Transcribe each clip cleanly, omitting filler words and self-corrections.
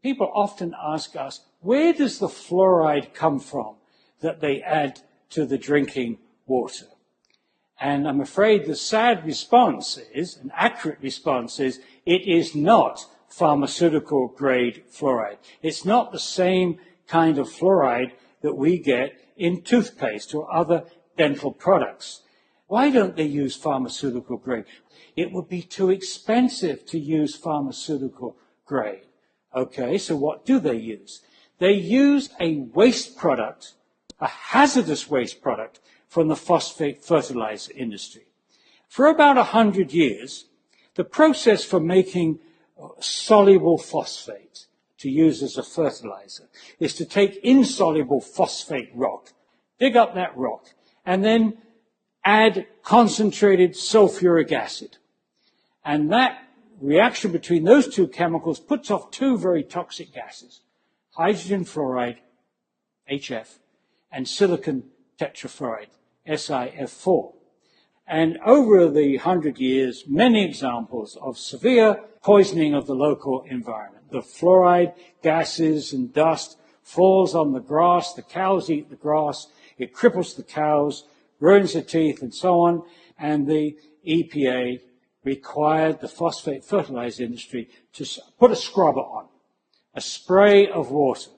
people often ask us, where does the fluoride come from that they add to the drinking water? And I'm afraid the sad response is, an accurate response is, it is not pharmaceutical grade fluoride. It's not the same kind of fluoride that we get in toothpaste or other dental products. Why don't they use pharmaceutical grade? It would be too expensive to use pharmaceutical grade. Okay, so what do they use? They use a waste product, a hazardous waste product from the phosphate fertilizer industry. For about 100 years, the process for making soluble phosphate to use as a fertilizer is to take insoluble phosphate rock, dig up that rock, and then add concentrated sulfuric acid. And that reaction between those two chemicals puts off two very toxic gases, hydrogen fluoride, HF, and silicon tetrafluoride, SiF4. And over the 100 years, many examples of severe poisoning of the local environment. The fluoride gases and dust falls on the grass, the cows eat the grass, it cripples the cows, ruins the teeth, and so on, and the EPA required the phosphate fertilizer industry to put a scrubber on, a spray of water.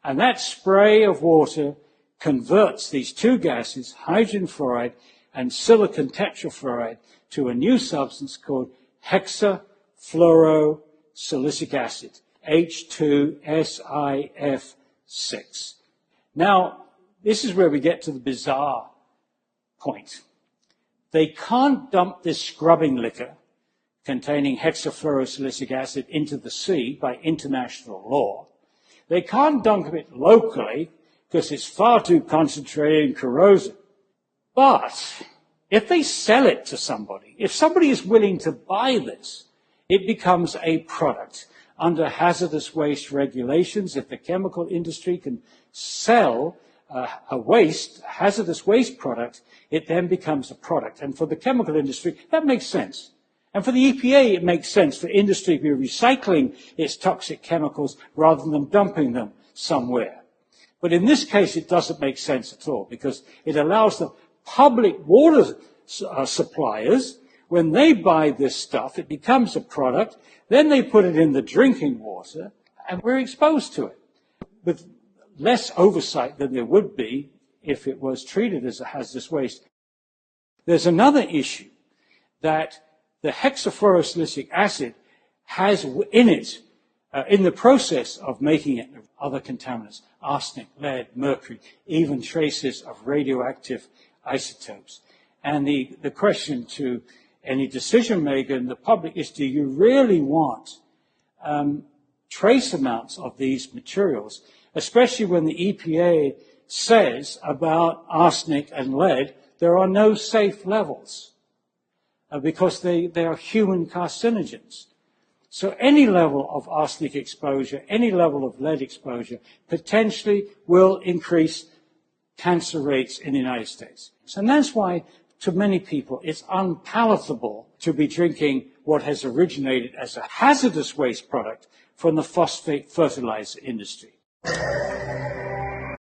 And that spray of water converts these two gases, hydrogen fluoride and silicon tetrafluoride, to a new substance called hexafluorosilicic acid, H2SiF6. Now, this is where we get to the bizarre point. They can't dump this scrubbing liquor containing hexafluorosilicic acid into the sea by international law. They can't dump it locally because it's far too concentrated and corrosive. But if they sell it to somebody, if somebody is willing to buy this, it becomes a product. Under hazardous waste regulations, if the chemical industry can sell a hazardous waste product, it then becomes a product. And for the chemical industry, that makes sense. And for the EPA, it makes sense for industry to be recycling its toxic chemicals rather than dumping them somewhere. But in this case, it doesn't make sense at all, because it allows the public water suppliers, when they buy this stuff, it becomes a product, then they put it in the drinking water, and we're exposed to it with less oversight than there would be if it was treated as a hazardous waste. There's another issue, that the hexafluorosilicic acid has in it, in the process of making it, other contaminants, arsenic, lead, mercury, even traces of radioactive isotopes. And the question to any decision maker in the public is, do you really want trace amounts of these materials, especially when the EPA says about arsenic and lead, there are no safe levels because they are human carcinogens. So any level of arsenic exposure, any level of lead exposure, potentially will increase cancer rates in the United States. And that's why, to many people, it's unpalatable to be drinking what has originated as a hazardous waste product from the phosphate fertilizer industry.